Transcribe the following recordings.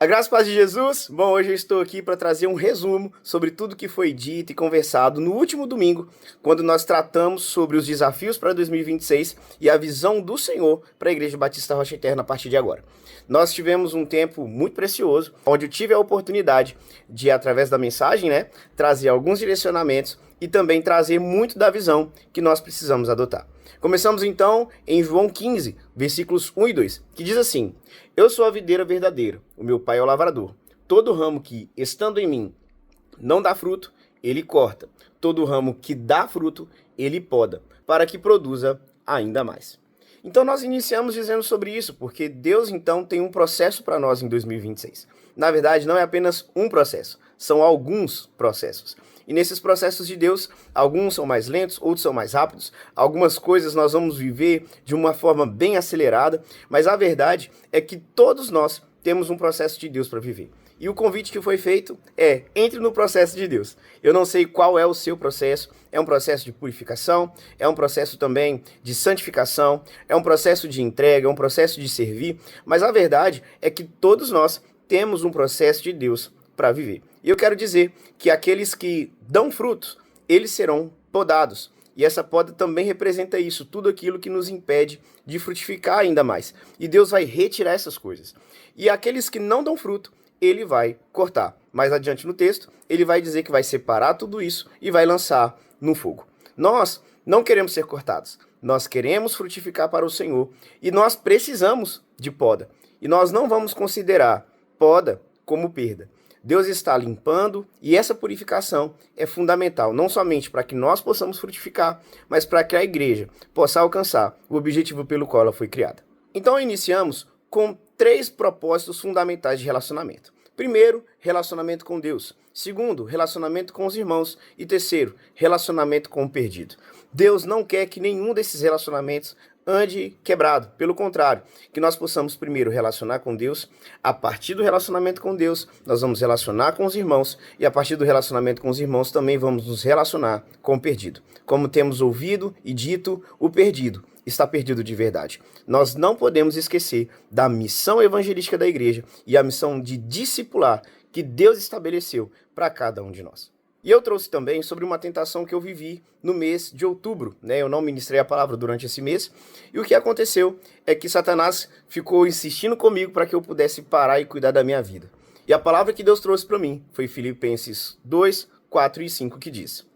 A graça e paz de Jesus. Bom, hoje eu estou aqui para trazer um resumo sobre tudo que foi dito e conversado no último domingo, quando nós tratamos sobre os desafios para 2026 e a visão do Senhor para a Igreja Batista Rocha Eterna a partir de agora. Nós tivemos um tempo muito precioso, onde eu tive a oportunidade de, através da mensagem, trazer alguns direcionamentos e também trazer muito da visão que nós precisamos adotar. Começamos então em João 15, versículos 1 e 2, que diz assim: Eu sou a videira verdadeira, o meu pai é o lavrador. Todo ramo que, estando em mim, não dá fruto, ele corta. Todo ramo que dá fruto, ele poda, para que produza ainda mais. Então nós iniciamos dizendo sobre isso, porque Deus então tem um processo para nós em 2026. Na verdade, não é apenas um processo, são alguns processos. E nesses processos de Deus, alguns são mais lentos, outros são mais rápidos. Algumas coisas nós vamos viver de uma forma bem acelerada, mas a verdade é que todos nós temos um processo de Deus para viver. E o convite que foi feito é: entre no processo de Deus. Eu não sei qual é o seu processo, é um processo de purificação, é um processo também de santificação, é um processo de entrega, é um processo de servir, mas a verdade é que todos nós temos um processo de Deus para viver. E eu quero dizer que aqueles que dão frutos, eles serão podados. E essa poda também representa isso, tudo aquilo que nos impede de frutificar ainda mais. E Deus vai retirar essas coisas. E aqueles que não dão fruto, ele vai cortar. Mais adiante no texto, ele vai dizer que vai separar tudo isso e vai lançar no fogo. Nós não queremos ser cortados. Nós queremos frutificar para o Senhor. E nós precisamos de poda. E nós não vamos considerar poda como perda. Deus está limpando e essa purificação é fundamental, não somente para que nós possamos frutificar, mas para que a igreja possa alcançar o objetivo pelo qual ela foi criada. Então iniciamos com 3 propósitos fundamentais de relacionamento. Primeiro, relacionamento com Deus. Segundo, relacionamento com os irmãos. E terceiro, relacionamento com o perdido. Deus não quer que nenhum desses relacionamentos ande quebrado. Pelo contrário, que nós possamos primeiro relacionar com Deus. A partir do relacionamento com Deus, nós vamos relacionar com os irmãos. E a partir do relacionamento com os irmãos, também vamos nos relacionar com o perdido. Como temos ouvido e dito, o perdido está perdido de verdade. Nós não podemos esquecer da missão evangelística da igreja e a missão de discipular que Deus estabeleceu para cada um de nós. E eu trouxe também sobre uma tentação que eu vivi no mês de outubro, Eu não ministrei a palavra durante esse mês, e o que aconteceu é que Satanás ficou insistindo comigo para que eu pudesse parar e cuidar da minha vida. E a palavra que Deus trouxe para mim foi Filipenses 2, 4 e 5, que diz: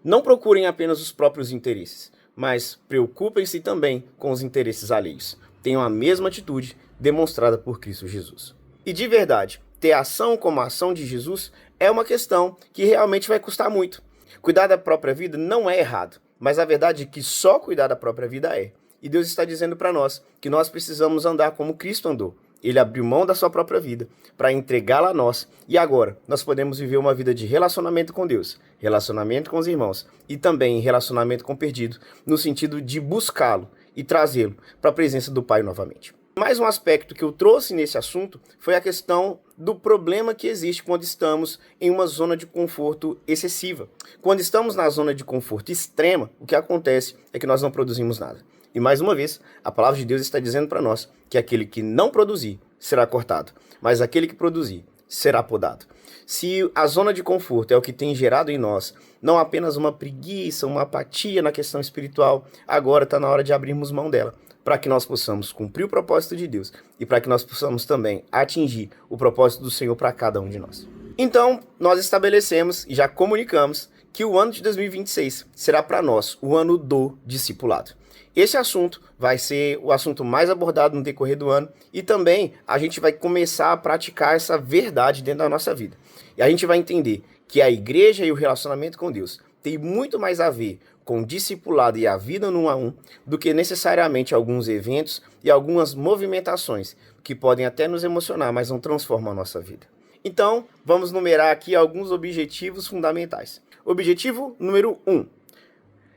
Não procurem apenas os próprios interesses, mas preocupem-se também com os interesses alheios. Tenham a mesma atitude demonstrada por Cristo Jesus. E de verdade, ter ação como a ação de Jesus é uma questão que realmente vai custar muito. Cuidar da própria vida não é errado, mas a verdade é que só cuidar da própria vida é. E Deus está dizendo para nós que nós precisamos andar como Cristo andou. Ele abriu mão da sua própria vida para entregá-la a nós. E agora nós podemos viver uma vida de relacionamento com Deus, relacionamento com os irmãos e também relacionamento com o perdido, no sentido de buscá-lo e trazê-lo para a presença do Pai novamente. Mais um aspecto que eu trouxe nesse assunto foi a questão do problema que existe quando estamos em uma zona de conforto excessiva. Quando estamos na zona de conforto extrema, o que acontece é que nós não produzimos nada. E mais uma vez, a palavra de Deus está dizendo para nós que aquele que não produzir será cortado, mas aquele que produzir será podado. Se a zona de conforto é o que tem gerado em nós, não apenas uma preguiça, uma apatia na questão espiritual, agora está na hora de abrirmos mão dela, para que nós possamos cumprir o propósito de Deus e para que nós possamos também atingir o propósito do Senhor para cada um de nós. Então, nós estabelecemos e já comunicamos que o ano de 2026 será para nós o ano do discipulado. Esse assunto vai ser o assunto mais abordado no decorrer do ano e também a gente vai começar a praticar essa verdade dentro da nossa vida. E a gente vai entender que a igreja e o relacionamento com Deus tem muito mais a ver com o discipulado e a vida no 1 a 1 do que necessariamente alguns eventos e algumas movimentações que podem até nos emocionar, mas não transformam a nossa vida. Então, vamos numerar aqui alguns objetivos fundamentais. Objetivo número 1.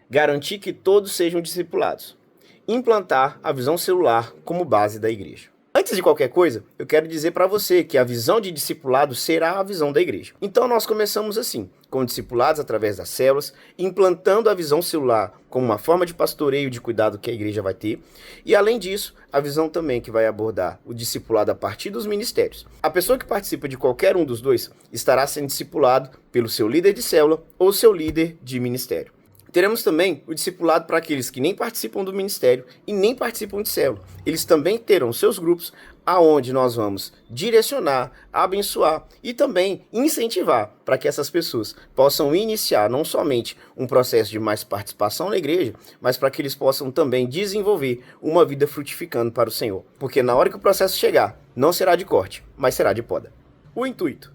Garantir que todos sejam discipulados. Implantar a visão celular como base da igreja. Antes de qualquer coisa, eu quero dizer para você que a visão de discipulado será a visão da igreja. Então nós começamos assim, com discipulados através das células, implantando a visão celular como uma forma de pastoreio e de cuidado que a igreja vai ter, e além disso, a visão também que vai abordar o discipulado a partir dos ministérios. A pessoa que participa de qualquer um dos dois estará sendo discipulado pelo seu líder de célula ou seu líder de ministério. Teremos também o discipulado para aqueles que nem participam do ministério e nem participam de célula. Eles também terão seus grupos aonde nós vamos direcionar, abençoar e também incentivar para que essas pessoas possam iniciar não somente um processo de mais participação na igreja, mas para que eles possam também desenvolver uma vida frutificando para o Senhor. Porque na hora que o processo chegar, não será de corte, mas será de poda. O intuito: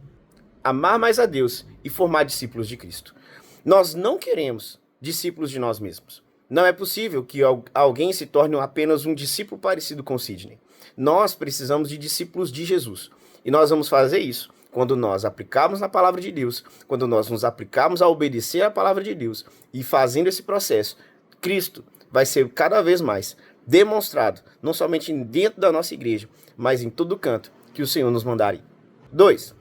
amar mais a Deus e formar discípulos de Cristo. Nós não queremos discípulos de nós mesmos. Não é possível que alguém se torne apenas um discípulo parecido com Sidney. Nós precisamos de discípulos de Jesus. E nós vamos fazer isso quando nós aplicarmos na palavra de Deus, quando nós nos aplicarmos a obedecer a palavra de Deus. E fazendo esse processo, Cristo vai ser cada vez mais demonstrado, não somente dentro da nossa igreja, mas em todo canto que o Senhor nos mandar ir. 2.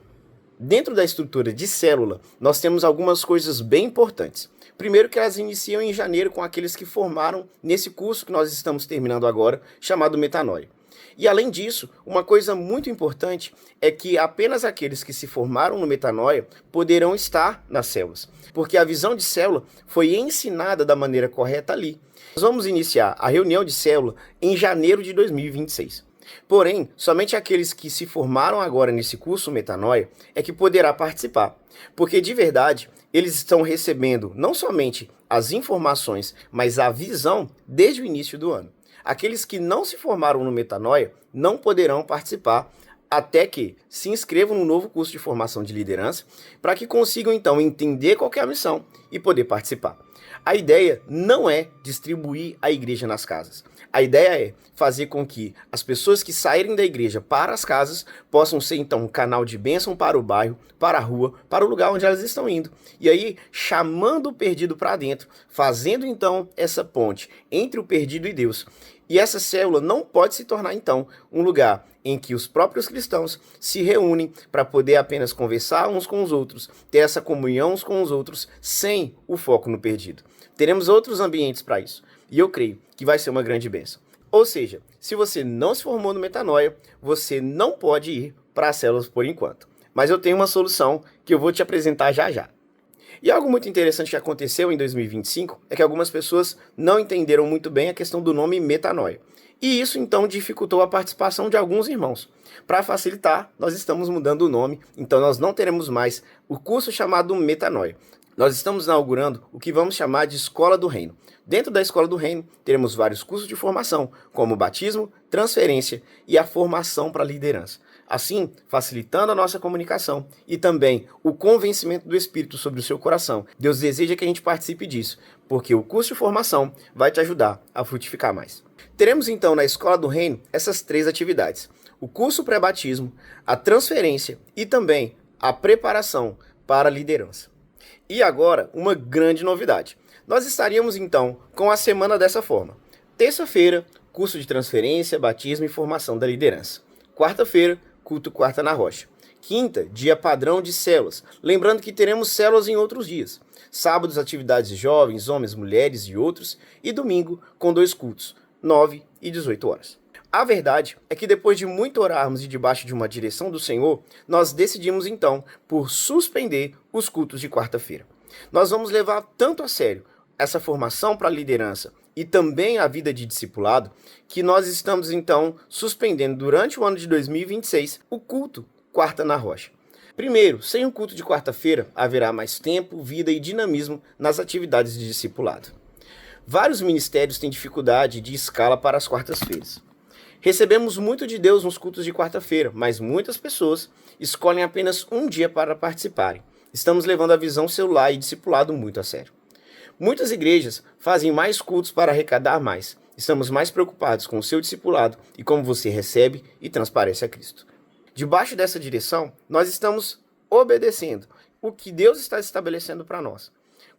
Dentro da estrutura de célula, nós temos algumas coisas bem importantes. Primeiro que elas iniciam em janeiro com aqueles que formaram nesse curso que nós estamos terminando agora, chamado Metanoia. E além disso, uma coisa muito importante é que apenas aqueles que se formaram no Metanoia poderão estar nas células, porque a visão de célula foi ensinada da maneira correta ali. Nós vamos iniciar a reunião de célula em janeiro de 2026. Porém, somente aqueles que se formaram agora nesse curso Metanoia é que poderá participar, porque de verdade eles estão recebendo não somente as informações, mas a visão desde o início do ano. Aqueles que não se formaram no Metanoia não poderão participar até que se inscrevam no novo curso de formação de liderança para que consigam então entender qual é a missão e poder participar. A ideia não é distribuir a igreja nas casas. A ideia é fazer com que as pessoas que saírem da igreja para as casas possam ser então um canal de bênção para o bairro, para a rua, para o lugar onde elas estão indo. E aí, chamando o perdido para dentro, fazendo então essa ponte entre o perdido e Deus. E essa célula não pode se tornar então um lugar em que os próprios cristãos se reúnem para poder apenas conversar uns com os outros, ter essa comunhão uns com os outros, sem o foco no perdido. Teremos outros ambientes para isso. E eu creio que vai ser uma grande bênção. Ou seja, se você não se formou no Metanoia, você não pode ir para as células por enquanto. Mas eu tenho uma solução que eu vou te apresentar já já. E algo muito interessante que aconteceu em 2025 é que algumas pessoas não entenderam muito bem a questão do nome Metanoia. E isso então dificultou a participação de alguns irmãos. Para facilitar, nós estamos mudando o nome, então nós não teremos mais o curso chamado Metanoia. Nós estamos inaugurando o que vamos chamar de Escola do Reino. Dentro da Escola do Reino, teremos vários cursos de formação, como batismo, transferência e a formação para liderança. Assim, facilitando a nossa comunicação e também o convencimento do Espírito sobre o seu coração. Deus deseja que a gente participe disso, porque o curso de formação vai te ajudar a frutificar mais. Teremos então na Escola do Reino essas 3 atividades: o curso pré-batismo, a transferência e também a preparação para a liderança. E agora, uma grande novidade. Nós estaríamos então com a semana dessa forma: terça-feira, curso de transferência, batismo e formação da liderança. Quarta-feira, culto quarta na rocha. Quinta, dia padrão de células. Lembrando que teremos células em outros dias. Sábados, atividades de jovens, homens, mulheres e outros. E domingo, com 2 cultos, 9 e 18 horas. A verdade é que depois de muito orarmos e debaixo de uma direção do Senhor, nós decidimos então por suspender os cultos de quarta-feira. Nós vamos levar tanto a sério essa formação para a liderança e também a vida de discipulado, que nós estamos então suspendendo durante o ano de 2026 o culto quarta na rocha. Primeiro, sem o culto de quarta-feira, haverá mais tempo, vida e dinamismo nas atividades de discipulado. Vários ministérios têm dificuldade de escala para as quartas-feiras. Recebemos muito de Deus nos cultos de quarta-feira, mas muitas pessoas escolhem apenas um dia para participarem. Estamos levando a visão celular e discipulado muito a sério. Muitas igrejas fazem mais cultos para arrecadar mais. Estamos mais preocupados com o seu discipulado e como você recebe e transparece a Cristo. Debaixo dessa direção, nós estamos obedecendo o que Deus está estabelecendo para nós.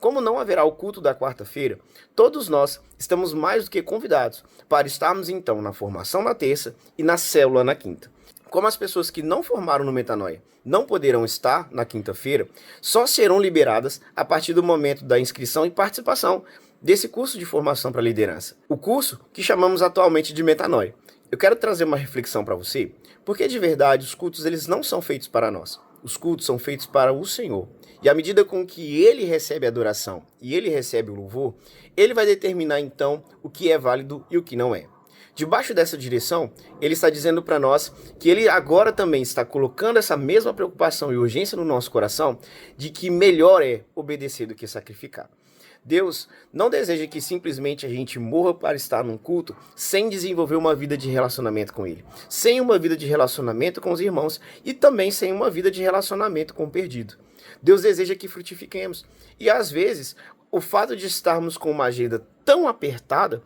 Como não haverá o culto da quarta-feira, todos nós estamos mais do que convidados para estarmos então na formação na terça e na célula na quinta. Como as pessoas que não formaram no Metanoia não poderão estar na quinta-feira, só serão liberadas a partir do momento da inscrição e participação desse curso de formação para liderança. O curso que chamamos atualmente de Metanoia. Eu quero trazer uma reflexão para você, porque de verdade os cultos eles não são feitos para nós. Os cultos são feitos para o Senhor. E à medida com que ele recebe a adoração e ele recebe o louvor, ele vai determinar então o que é válido e o que não é. Debaixo dessa direção, ele está dizendo para nós que ele agora também está colocando essa mesma preocupação e urgência no nosso coração de que melhor é obedecer do que sacrificar. Deus não deseja que simplesmente a gente morra para estar num culto sem desenvolver uma vida de relacionamento com Ele, sem uma vida de relacionamento com os irmãos e também sem uma vida de relacionamento com o perdido. Deus deseja que frutifiquemos e às vezes o fato de estarmos com uma agenda tão apertada,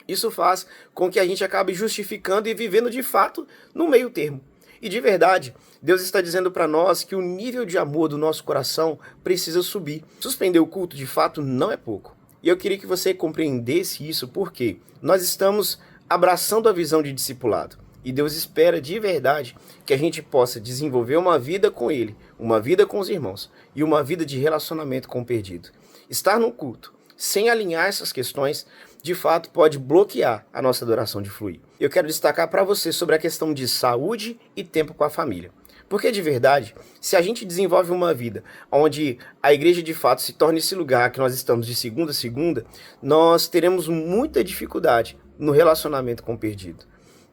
isso faz com que a gente acabe justificando e vivendo de fato no meio termo. E de verdade, Deus está dizendo para nós que o nível de amor do nosso coração precisa subir. Suspender o culto de fato não é pouco. E eu queria que você compreendesse isso porque nós estamos abraçando a visão de discipulado. E Deus espera de verdade que a gente possa desenvolver uma vida com Ele, uma vida com os irmãos e uma vida de relacionamento com o perdido. Estar no culto sem alinhar essas questões, de fato, pode bloquear a nossa adoração de fluir. Eu quero destacar para você sobre a questão de saúde e tempo com a família. Porque, de verdade, se a gente desenvolve uma vida onde a igreja, de fato, se torna esse lugar que nós estamos de segunda a segunda, nós teremos muita dificuldade no relacionamento com o perdido.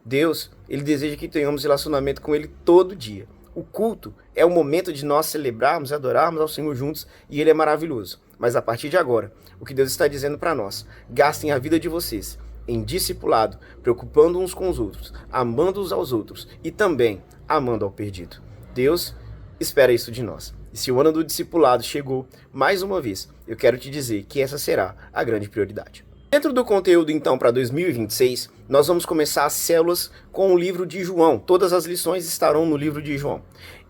Deus, Ele deseja que tenhamos relacionamento com Ele todo dia. O culto é o momento de nós celebrarmos, adorarmos ao Senhor juntos e Ele é maravilhoso. Mas a partir de agora, o que Deus está dizendo para nós, gastem a vida de vocês em discipulado, preocupando uns com os outros, amando uns aos outros e também amando ao perdido. Deus espera isso de nós. E se o ano do discipulado chegou, mais uma vez, eu quero te dizer que essa será a grande prioridade. Dentro do conteúdo, então, para 2026, nós vamos começar as células com o livro de João. Todas as lições estarão no livro de João.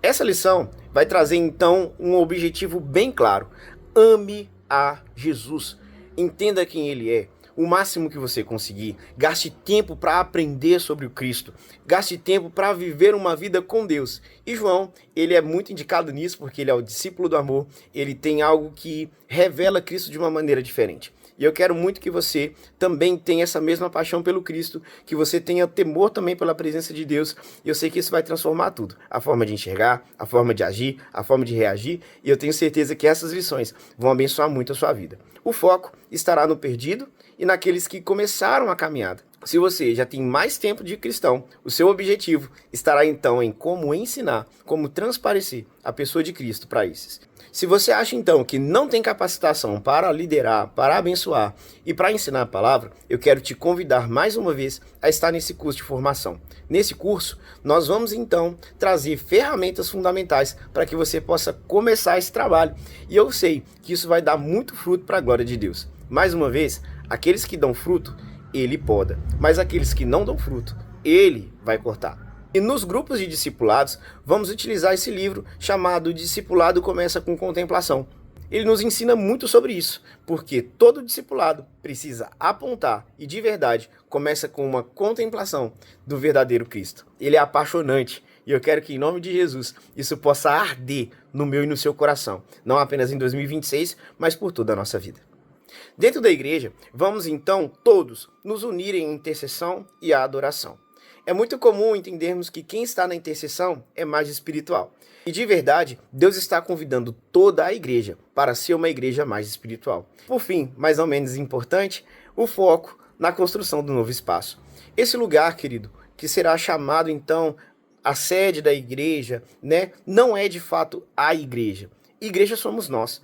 Essa lição vai trazer, então, um objetivo bem claro. Ame a Jesus. Entenda quem Ele é. O máximo que você conseguir. Gaste tempo para aprender sobre o Cristo. Gaste tempo para viver uma vida com Deus. E João, ele é muito indicado nisso porque ele é o discípulo do amor. Ele tem algo que revela Cristo de uma maneira diferente. E eu quero muito que você também tenha essa mesma paixão pelo Cristo, que você tenha temor também pela presença de Deus. E eu sei que isso vai transformar tudo. A forma de enxergar, a forma de agir, a forma de reagir. E eu tenho certeza que essas lições vão abençoar muito a sua vida. O foco estará no perdido e naqueles que começaram a caminhada. Se você já tem mais tempo de cristão, o seu objetivo estará então em como ensinar, como transparecer a pessoa de Cristo para esses. Se você acha então que não tem capacitação para liderar, para abençoar e para ensinar a palavra, eu quero te convidar mais uma vez a estar nesse curso de formação. Nesse curso, nós vamos então trazer ferramentas fundamentais para que você possa começar esse trabalho. E eu sei que isso vai dar muito fruto para a glória de Deus. Mais uma vez, aqueles que dão fruto, Ele poda, mas aqueles que não dão fruto, Ele vai cortar. E nos grupos de discipulados, vamos utilizar esse livro chamado Discipulado Começa com Contemplação. Ele nos ensina muito sobre isso, porque todo discipulado precisa apontar e de verdade começa com uma contemplação do verdadeiro Cristo. Ele é apaixonante e eu quero que em nome de Jesus isso possa arder no meu e no seu coração, não apenas em 2026, mas por toda a nossa vida. Dentro da igreja, vamos então todos nos unir em intercessão e adoração. É muito comum entendermos que quem está na intercessão é mais espiritual. E de verdade, Deus está convidando toda a igreja para ser uma igreja mais espiritual. Por fim, mais ou menos importante, o foco na construção do novo espaço. Esse lugar, querido, que será chamado então a sede da igreja, né? Não é de fato a igreja. Igreja somos nós.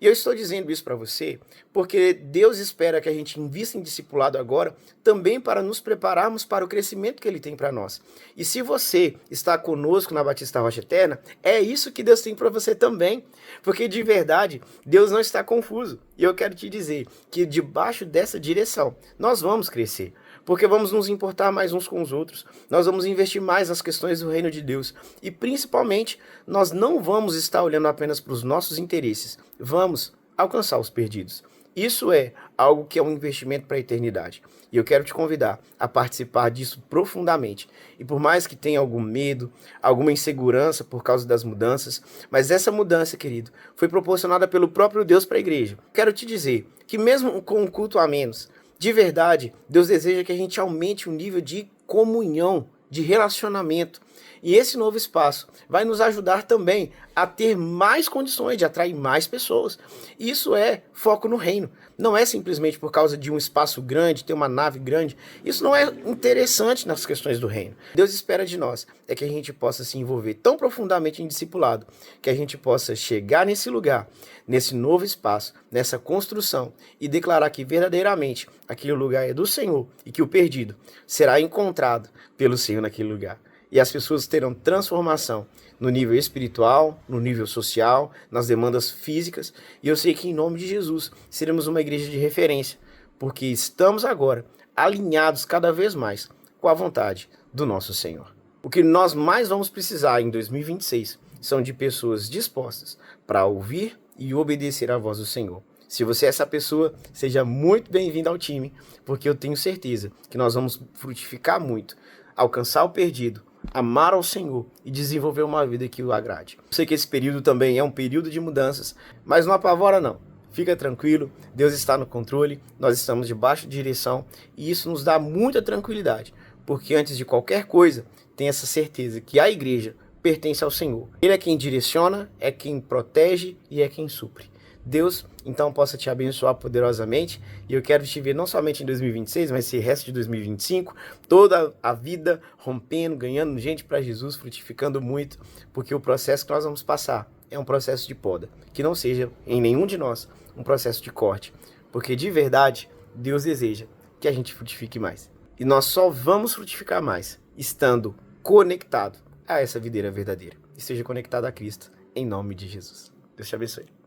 E eu estou dizendo isso para você porque Deus espera que a gente invista em discipulado agora também para nos prepararmos para o crescimento que Ele tem para nós. E se você está conosco na Batista Rocha Eterna, é isso que Deus tem para você também. Porque de verdade, Deus não está confuso. E eu quero te dizer que debaixo dessa direção, nós vamos crescer. Porque vamos nos importar mais uns com os outros, nós vamos investir mais nas questões do reino de Deus e principalmente nós não vamos estar olhando apenas para os nossos interesses, vamos alcançar os perdidos. Isso é algo que é um investimento para a eternidade. E eu quero te convidar a participar disso profundamente. E por mais que tenha algum medo, alguma insegurança por causa das mudanças, mas essa mudança, querido, foi proporcionada pelo próprio Deus para a igreja. Quero te dizer que mesmo com um culto a menos, de verdade, Deus deseja que a gente aumente o nível de comunhão, de relacionamento. E esse novo espaço vai nos ajudar também a ter mais condições de atrair mais pessoas. Isso é foco no reino. Não é simplesmente por causa de um espaço grande, ter uma nave grande. Isso não é interessante nas questões do reino. Deus espera de nós é que a gente possa se envolver tão profundamente em discipulado, que a gente possa chegar nesse lugar, nesse novo espaço, nessa construção e declarar que verdadeiramente aquele lugar é do Senhor e que o perdido será encontrado pelo Senhor naquele lugar. E as pessoas terão transformação no nível espiritual, no nível social, nas demandas físicas. E eu sei que em nome de Jesus seremos uma igreja de referência, porque estamos agora alinhados cada vez mais com a vontade do nosso Senhor. O que nós mais vamos precisar em 2026 são de pessoas dispostas para ouvir e obedecer à voz do Senhor. Se você é essa pessoa, seja muito bem-vindo ao time, porque eu tenho certeza que nós vamos frutificar muito, alcançar o perdido, amar ao Senhor e desenvolver uma vida que o agrade. Eu sei que esse período também é um período de mudanças, mas não apavora não. Fica tranquilo, Deus está no controle, nós estamos debaixo de direção e isso nos dá muita tranquilidade, porque antes de qualquer coisa, tem essa certeza que a igreja pertence ao Senhor. Ele é quem direciona, é quem protege e é quem supre. Deus, então, possa te abençoar poderosamente e eu quero te ver não somente em 2026, mas esse resto de 2025, toda a vida rompendo, ganhando gente para Jesus, frutificando muito, porque o processo que nós vamos passar é um processo de poda, que não seja em nenhum de nós um processo de corte, porque de verdade Deus deseja que a gente frutifique mais. E nós só vamos frutificar mais estando conectado a essa videira verdadeira. E seja conectado a Cristo, em nome de Jesus. Deus te abençoe.